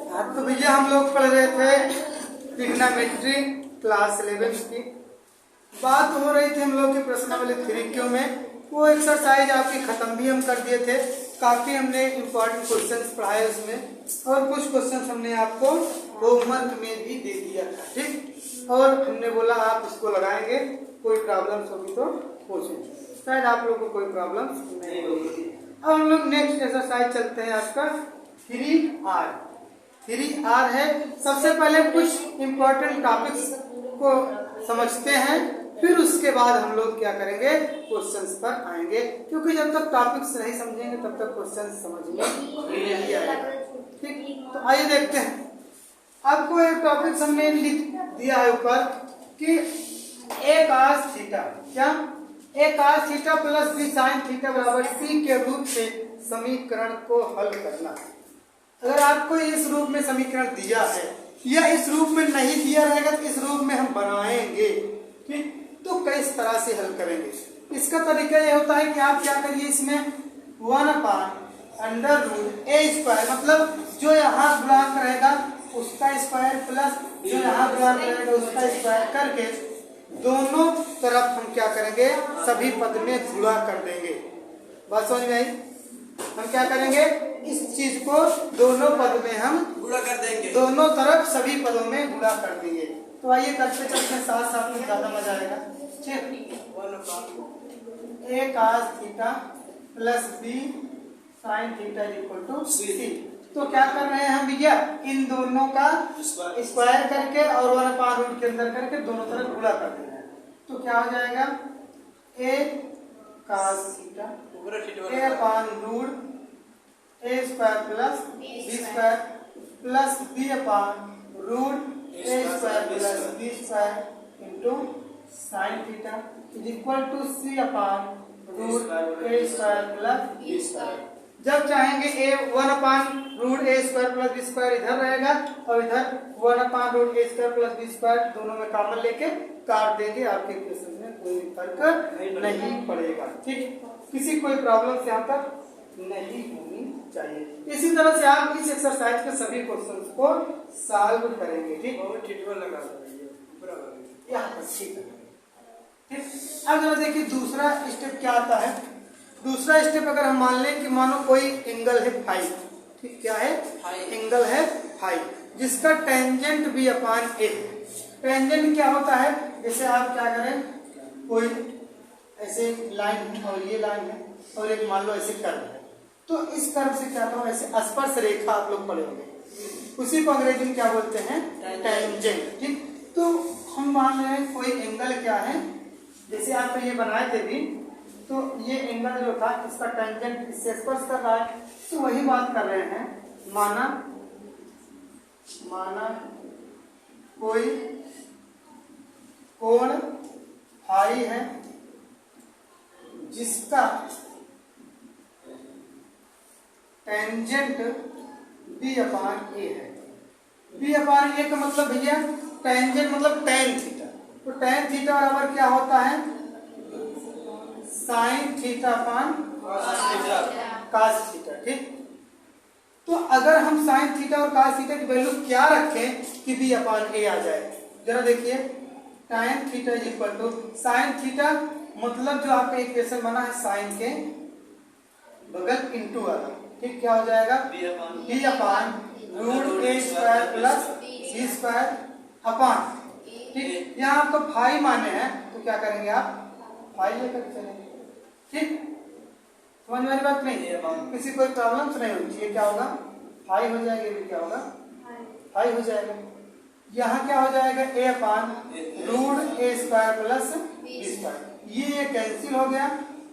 हाँ तो भैया हम लोग पढ़ रहे थे ट्रिग्नोमेट्री क्लास 11 की। बात हो रही थी हम लोग की प्रश्नावली 3Q में। वो एक्सरसाइज आपकी खत्म भी हम कर दिए थे। काफी हमने इम्पोर्टेंट क्वेश्चंस पढ़ाए उसमें, और कुछ क्वेश्चंस हमने आपको होमवर्क में भी दे दिया था, ठीक। और हमने बोला आप उसको लगाएंगे, कोई प्रॉब्लम्स होगी तो पूछें। शायद आप लोगों को कोई प्रॉब्लम नहीं होगी। अब हम लोग नेक्स्ट एक्सरसाइज चलते हैं आपका 3R। 3R है। सबसे पहले कुछ इम्पोर्टेंट टॉपिक्स को समझते हैं, फिर उसके बाद हम लोग क्या करेंगे, क्वेश्चंस पर आएंगे। क्योंकि जब तक टॉपिक्स नहीं समझेंगे तब तक क्वेश्चंस समझ में नहीं आएगा, ठीक। तो आइए देखते हैं। आपको एक टॉपिक हमने लिख दिया है ऊपर कि a cos थीटा, क्या a cos theta plus b sin theta बराबर c के रूप से समीकरण को हल करना। अगर आपको इस रूप में समीकरण दिया है या इस रूप में नहीं दिया रहेगा तो इस रूप में हम बनाएंगे, ठीक। तो किस तरह से हल करेंगे, इसका तरीका यह होता है कि आप क्या करिए, इसमें 1/√a², मतलब जो यहाँ गुणांक रहेगा उसका स्क्वायर प्लस जो यहाँ गुणांक रहेगा उसका स्क्वायर करके दोनों तरफ हम क्या करेंगे, सभी पद में गुणा कर देंगे। बात समझ में आई? हम क्या करेंगे, इस चीज को दोनों पद में हम गुणा कर देंगे, दोनों तरफ सभी पदों में गुणा कर देंगे। तो आइए करते चलते साथ साथ में, ज्यादा मजा आएगा, ठीक। a cos theta plus b sin theta equal to c। तो क्या कर रहे हैं हम भैया, इन दोनों का स्क्वायर करके और 1/√, के अंदर करके दोनों तरफ गुणा कर देना है। तो क्या हो जाएगा, a cos theta a/√a² plus b² plus b/√a² plus b² into sin theta is equal to c/√a² plus b²। जब चाहेंगे a1/√a² प्लस b² इधर रहेगा और इधर 1/√a² प्लस b² दोनों में कॉमन लेके काट देंगे। आपके इक्वेशन में कोई फर्क नहीं पड़ेगा, ठीक। किसी कोई प्रॉब्लम यहाँ पर नहीं होनी चाहिए। इसी तरह से आप इस एक्सरसाइज के सभी क्वेश्चंस को सॉल्व करेंगे, ठीक। अब जरा देखिए दूसरा स्टेप क्या आता है। दूसरा स्टेप अगर हम मान लें कि मानो कोई एंगल है फाई, ठीक, क्या है, एंगल है फाई, जिसका टेंजेंट b/a। टेंजेंट क्या होता है, जैसे आप क्या करें, कोई ऐसे लाइन है और ये लाइन है और एक मान लो ऐसे कर्व है, तो इस कर्व से क्या करो, ऐसे स्पर्श रेखा आप लोग पढ़े होंगे, उसी को अंग्रेजी में क्या बोलते हैं, टेंजेंट, ठीक। तो हम मान रहे हैं कोई एंगल क्या है, जैसे आप ये बनाए थे भी, तो ये एंगल जो था इसका टेंजेंट इससे स्पर्श कर रहा है। तो वही बात कर रहे हैं, माना कोई कोण फाई है जिसका टेंजेंट b/a है। b/a का मतलब भैया टेंजेंट मतलब tan थीटा। तो tan थीटा बराबर क्या होता है, sin theta upon cos theta, ठीक। तो अगर हम sin थीटा और cos थीटा की वैल्यू क्या रखें कि b/a आ जाए, जरा देखिए, tan theta is equal to sin theta, मतलब जो आपका इक्वेशन बना है sin के बगल इंटू वाला, ठीक, क्या हो जाएगा, b/√a² प्लस b² अपान, ठीक। यहाँ आपको फाई माने हैं तो क्या करेंगे, आप फाई लेकर चलेंगे, ठीक। समझ में बात नहीं, किसी कोई प्रॉब्लम नहीं होनी चाहिए। क्या होगा, फाई हो जाएगा, भी क्या होगा, फाई हो जाएगा। यहाँ क्या हो जाएगा, a/√a² प्लस b², ये कैंसिल हो गया।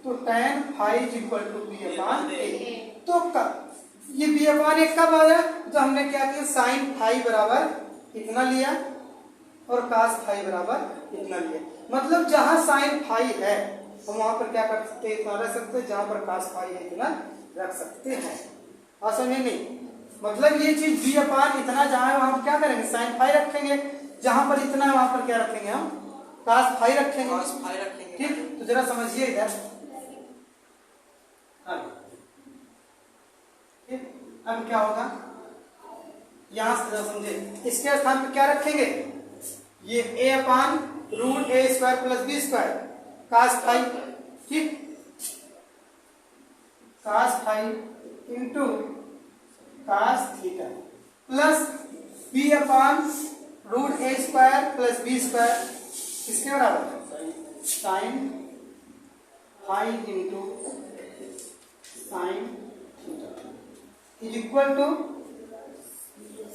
तो tan phi is equal to b/a। तो ये b/a कब आया, तो हमने क्या किया, sin फाई बराबर इतना लिया और cos फाई बराबर इतना लिया। मतलब जहां sin फाई है हम वहां पर क्या कर सकते हैं, इतना रख सकते हैं, जहां पर cos फाई है इतना रख सकते हैं। समझे नहीं, मतलब ये चीज b/, इतना जहां है वहां क्या करेंगे, sin फाई रखेंगे, जहां पर इतना है वहां पर क्या रखेंगे, हम cos फाई रखेंगे, ठीक। तो जरा समझिए इधर, अब क्या होगा, यहां से जरा समझे, इसके स्थान पर क्या रखेंगे, ये a upon root a square plus b square cos phi, ठीक, cos phi into cos theta plus b upon root a square plus b square किसके बराबर, sine phi into sine theta is equal to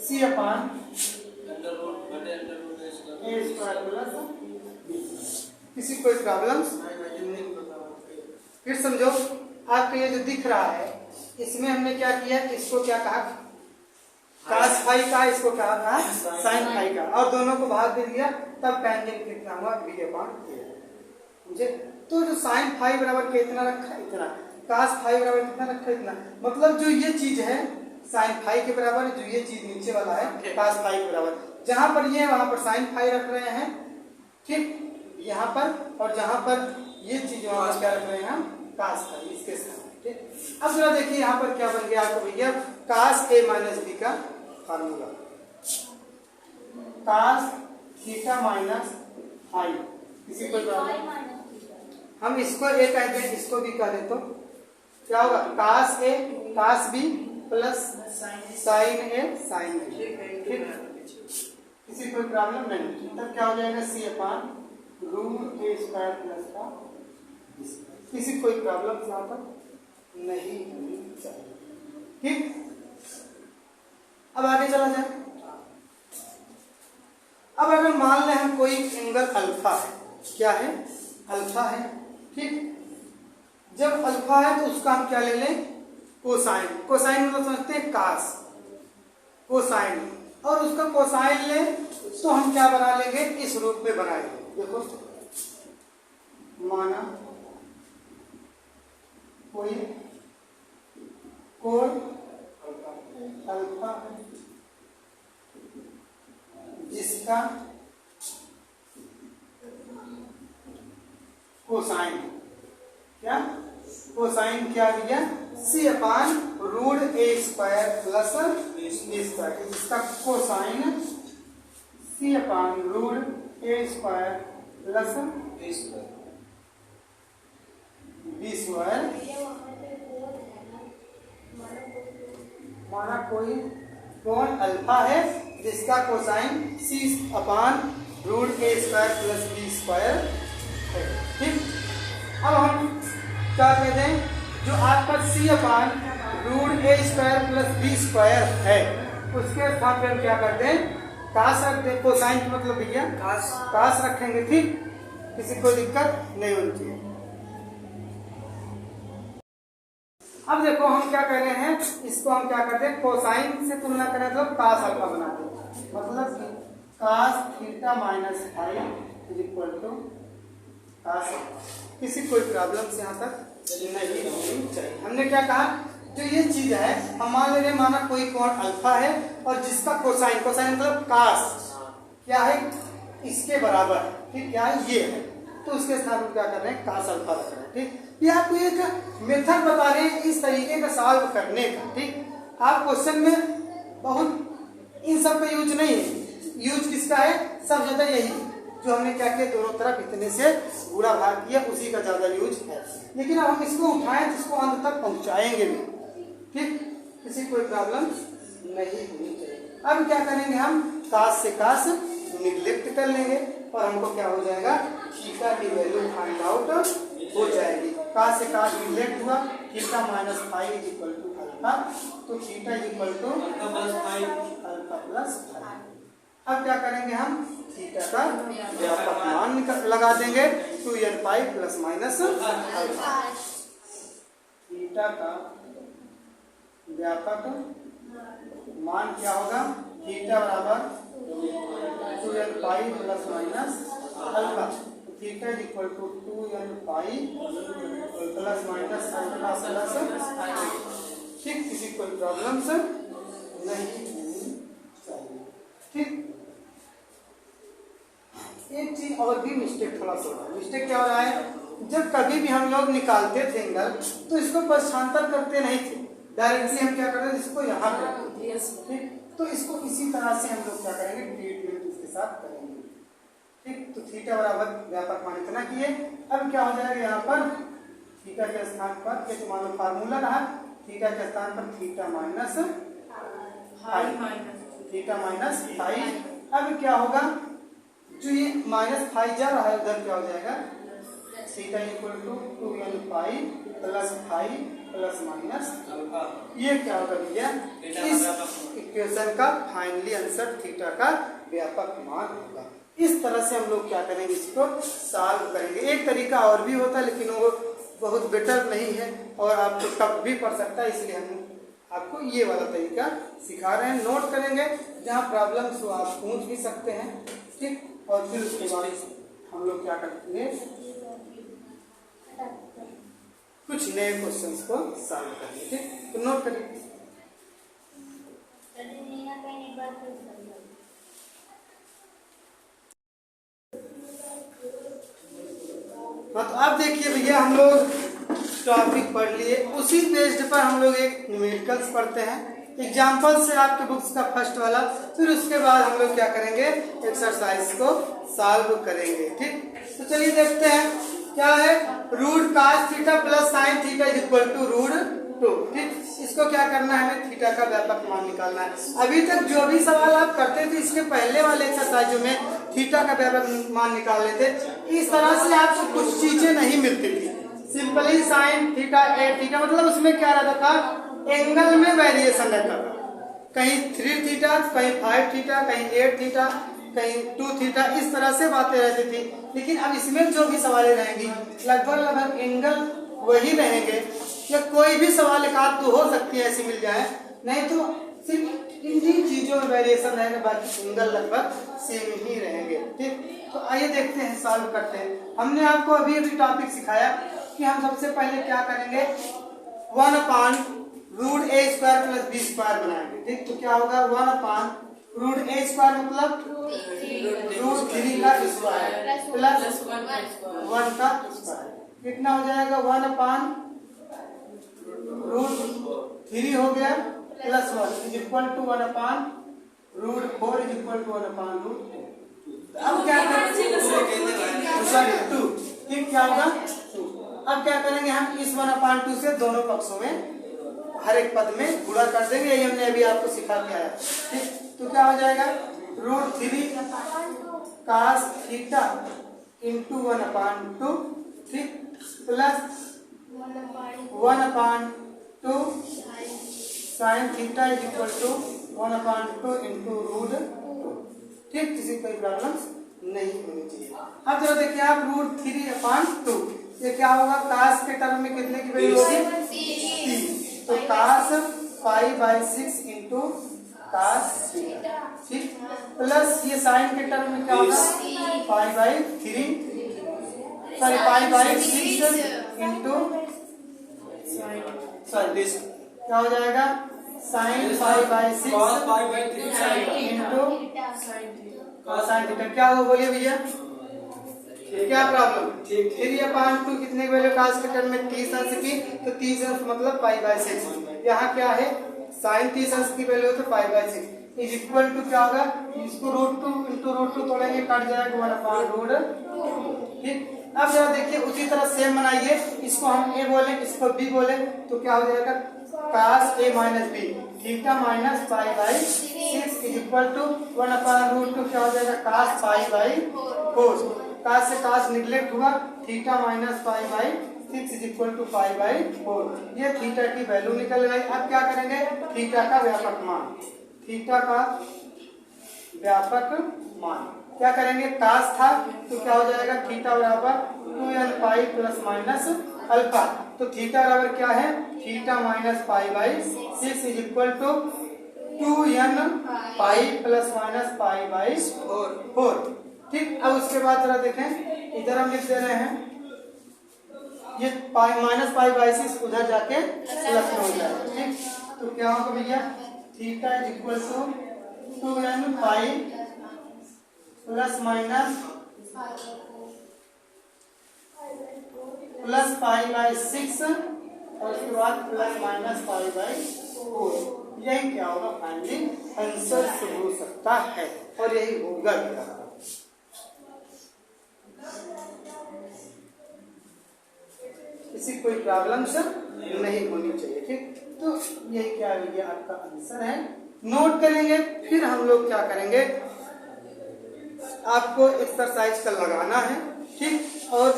c upon a square plus, किसी कोई problems, फिर समझो आपको ये जो दिख रहा है इसमें हमने क्या किया, इसको क्या कहा कास फाई का, इसको क्या कहा साइन फाई का, और दोनों को भाग दे दिया, तब टेंजेंट कितना हुआ b अपान a, मुझे तो जो साइन फाई बराबर कितना रखा है इतना, कास फाई बराबर कितना रखा है इतना, मतलब जो ये चीज है साइन फाई के बराबर, जो ये चीज नीचे वाला है कास फाई के बराबर, जहां पर ये वहां पर साइन फाई रख रहे हैं, ठीक, यहाँ पर, और जहां पर ये चीज वहां पर क्या रख रहे हैं हम कास फाई, इसके साथ, ठीक। अब जरा देखिए यहाँ पर क्या बन गया आपको भैया, कास ए माइनस बी का formula, cos theta minus phi, किसी को हम इसको ए कहते हैं, इसको भी कह दे तो क्या होगा, कास ए कास बी प्लस साइन ए साइन बी, ठीक, किसी कोई प्रॉब्लम नहीं, तब क्या हो जाएगा सी अपान रूट ए स्क्वायर प्लस का, किसी कोई प्रॉब्लम यहाँ पर नहीं होनी चाहिए, ठीक। अब आगे चला जाए, अब अगर मान लें हम कोई एंगल अल्फा है, क्या है अल्फा है, ठीक, जब अल्फा है तो उसका हम क्या ले लें कोसाइन, कोसाइन मतलब समझते हैं कास, कोसाइन, और उसका कोसाइन ले तो हम क्या बना लेंगे, इस रूप में बनाएंगे, देखो माना कोई कोण अल्फा जिसका कोसाइन, क्या कोसाइन क्या दिया, सी अपान root a square plus b square, जिसका cosine C upon root a square plus b square, माना कोई कोण अल्फा है जिसका cosine C upon root a square plus b square है, ठीक। अब हम क्या कहते हैं, जो आपका सी अपान root a square plus b square है उसके स्थान पे हम क्या करते हैं, कास रख दे, कोसाइन की मतलब भैया कास रखेंगे, ठीक, किसी को दिक्कत नहीं होनी चाहिए। अब देखो हम क्या कर रहे हैं, इसको हम क्या करते हैं कोसाइन से तुलना करें तो कास अल्फा बनाते हैं, मतलब कि cos theta minus phi is equal to cos, किसी कोई प्रॉब्लम से यहाँ तक नहीं होनी चाहिए। हमने क्या कहा, जो ये चीज है हम मान ले रहे, माना कोई कोण अल्फा है और जिसका कोसाइन, कोसाइन मतलब कास क्या है इसके बराबर, ठीक, क्या है ये है, तो उसके स्थान पर क्या कर रहे हैं कास अल्फा रख रहे हैं, ठीक। ये आपको एक मेथड बता रहे हैं इस तरीके का सॉल्व करने का, ठीक। आप क्वेश्चन में बहुत इन सब का यूज नहीं है, यूज किसका है, सब ज्यादा यही जो हमने क्या किया, दोनों तरफ इतने से गुणा भाग किया, उसी का ज्यादा यूज है, लेकिन अब हम इसको उठाएं जिसको अंत तक पहुंचाएंगे भी, ठीक, किसी कोई प्रॉब्लम नहीं होनी चाहिए। अब क्या करेंगे, हम कास से कास निग्लेक्ट कर लेंगे और हमको क्या हो जाएगा, थीटा की वैल्यू फाइंड आउट हो जाएगी। कास से कास निग्लेक्ट हुआ, theta minus five is equal to alpha, तो theta is equal to alpha plus five. अब क्या करेंगे, हम थीटा का व्यापक मान लगा देंगे 2n pi plus minus alpha, theta का व्यापक मान क्या होगा, थीटा बराबर 2n pi plus minus alpha, theta is equal to 2n pi plus minus alpha plus, ठीक, किसी कोई प्रॉब्लम से नहीं होनी चाहिए, ठीक। एक चीज और भी मिस्टेक थोड़ा सा हो रहा है, मिस्टेक क्या हो रहा है, जब कभी भी हम लोग निकालते थे एंगल तो इसको पक्षांतर करते नहीं थे, डायरेक्टली हम क्या करते थे, इसको यहाँ पे ठीक, तो इसको इसी तरह से हम लोग क्या करेंगे, ट्रीटमेंट इसके साथ करेंगे। ठीक, तो थीटा बराबर व्यापक मान इतना किए। अब क्या हो जाएगा यहाँ पर थीटा के स्थान पर, ये तो मान लो फार्मूला रहा, थीटा के स्थान पर theta minus theta minus five. अब क्या होगा, जो ये माइनस फाइव जा रहा है उधर क्या हो जाएगा, theta equal to 2n five plus five plus minus alpha. ये क्या होगा भैया, इस इक्वेशन का फाइनली आंसर थीटा का व्यापक मान होगा। इस तरह से हम लोग क्या करेंगे, इसको सॉल्व करेंगे। एक तरीका और भी होता है लेकिन वो बहुत बेटर नहीं है और आपको टफ भी पड़ सकता है, इसलिए हम आपको ये वाला तरीका सिखा रहे हैं। नोट करेंगे, जहाँ प्रॉब्लम्स हो आप पूछ भी सकते हैं। ठीक, और फिर उसके बाद हम लोग क्या करते हैं, कुछ नए क्वेश्चंस को सॉल्व करेंगे। ठीक, तो नोट करिए। हाँ, तो अब देखिए भैया, हम लोग टॉपिक पढ़ लिए, उसी बेस्ड पर हम लोग एक न्यूमेरिकल्स पढ़ते हैं। एग्जाम्पल से आपके बुक्स का फर्स्ट वाला, फिर उसके बाद हम लोग क्या करेंगे, एक्सरसाइज को सॉल्व करेंगे। ठीक, तो चलिए देखते हैं क्या है, root cos theta plus sine theta is equal to root 2। ठीक, इसको क्या करना है, हमें थीटा का व्यापक मान निकालना है। अभी तक जो भी सवाल आप करते थे इसके पहले वाले एक्सरसाइजों में थीटा का व्यापक मान निकालने थे, इस तरह से आपको कुछ चीजें नहीं मिलती थी। सिंपली साइन थीटा ए थीटा, मतलब उसमें क्या रहता था, एंगल में वेरिएशन रहता था, कहीं 3 थीटा, कहीं 5 थीटा, कहीं 8 थीटा, कहीं 2 थीटा, इस तरह से बातें रहती थी। लेकिन अब इसमें जो भी सवालें रहेंगी लगभग एंगल वही रहेंगे, या कोई भी सवाल एक आध तो हो सकती है ऐसी मिल जाए, नहीं तो सिर्फ इन चीजों में वेरिएशन रहेगा, बाकी एंगल लगभग सेम ही रहेंगे। ठीक, तो आइए देखते हैं, सॉल्व करते हैं। हमने आपको अभी टॉपिक सिखाया कि हम सबसे पहले क्या करेंगे, 1 upon root a square plus b square बनाएंगे। ठीक, तो क्या होगा, 1 अपान रूट ए स्क्वायर मतलब रूट 3 का स्क्वायर प्लस 1 का स्क्वायर, कितना हो जाएगा, 1 अपान रूट 3 हो गया plus 1 is equal to 1 upon root 4 is equal to 1 upon root 2। अब क्या करेंगे, सॉरी 2। ठीक, क्या होगा 2। अब क्या करेंगे, हम इस 1 अपान 2 से दोनों पक्षों में हर एक पद में गुणा कर देंगे, यही हमने अभी आपको सिखा के आया। ठीक, तो क्या हो जाएगा, root 3 cos theta into 1 upon 2, ठीक, plus 1 upon 2 sine theta is equal to 1 upon 2 into root 2। ठीक, किसी कोई प्रॉब्लम नहीं होनी चाहिए। अब जरा देखिए आप, रूट 3 अपान 2, ये क्या होगा, कास के टर्म में कितने की वैल्यू होगी, 3, तो कास 5/6 इंटू कास थीटा। ठीक, प्लस ये साइन के टर्म में क्या होगा, 5/3 सॉरी 5/6 इंटू सॉरी क्या हो जाएगा, साइन 5/6 इंटू साइन थीटा। क्या हो बोलिए भैया, क्या प्रॉब्लम, 3 अपान 2 कितने की वैल्यू, कास के टर्म में 30 अंश की, तो 30 अंश मतलब 5/6। यहाँ क्या है, साइन 30 अंश की वैल्यू तो 5/6 इज इक्वल टू क्या होगा, इसको रूट 2 इंटू रूट 2 तोड़ेंगे, कट जाएगा 1 अपान रूट 2। ठीक, अब जरा देखिए उसी तरह सेम बनाइए, इसको हम ए बोले, इसको बी बोले, तो क्या हो जाएगा, cos a minus B theta minus 5/6 is equal to 1 upon root 2, क्या हो जाएगा, cos 5/4। cos से cos निगलेक्ट हुआ, theta minus 5/6 is equal to 5/4। ये थीटा की वैल्यू निकल गई। अब क्या करेंगे, थीटा का व्यापक मान, थीटा का व्यापक मान क्या करेंगे, कास था तो क्या हो जाएगा, थीटा बराबर 2n pi plus minus alpha, तो थीटा बराबर क्या है, theta minus π/6 is equal to 2n pi plus minus π/4। ठीक, अब उसके बाद जरा देखें, इधर हम लिख दे रहे हैं, ये माइनस π/6 उधर जाके प्लस में हो जाएगा। ठीक, तो क्या होगा भैया, theta is equal to 2n pi plus minus plus π/6 और उसके बाद प्लस माइनस π/4। यही क्या होगा, फाइनली आंसर हो सकता है और यही होगा क्या। किसी कोई प्रॉब्लम सर नहीं होनी चाहिए, ठीक। तो यही क्या है, ये आपका आंसर है। नोट करेंगे, फिर हम लोग क्या करेंगे, आपको एक्सरसाइज का लगाना है, ठीक। और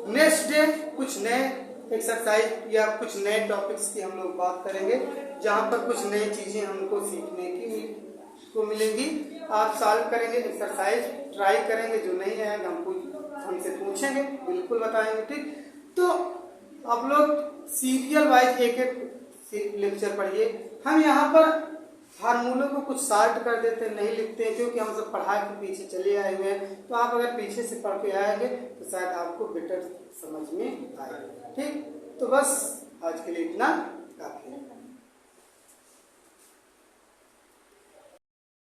नेक्स्ट डे कुछ नए एक्सरसाइज या कुछ नए टॉपिक्स की हम लोग बात करेंगे, जहाँ पर कुछ नई चीजें हमको सीखने की को मिलेंगी। आप सॉल्व करेंगे, एक्सरसाइज ट्राई करेंगे, जो नहीं आएगा हमसे पूछेंगे, बिल्कुल बताएंगे, ठीक। तो आप लोग सीरियल वाइज एक एक लेक्चर पढ़िए। हम यहाँ पर फार्मूलों को कुछ शॉर्ट कर देते हैं, नहीं लिखते हैं, क्योंकि हम सब पढ़ाई के पीछे चले आए हुए हैं। तो आप अगर पीछे से पढ़ के आएंगे तो शायद आपको बेटर समझ में आएगा, ठीक। तो बस आज के लिए इतना काफी है।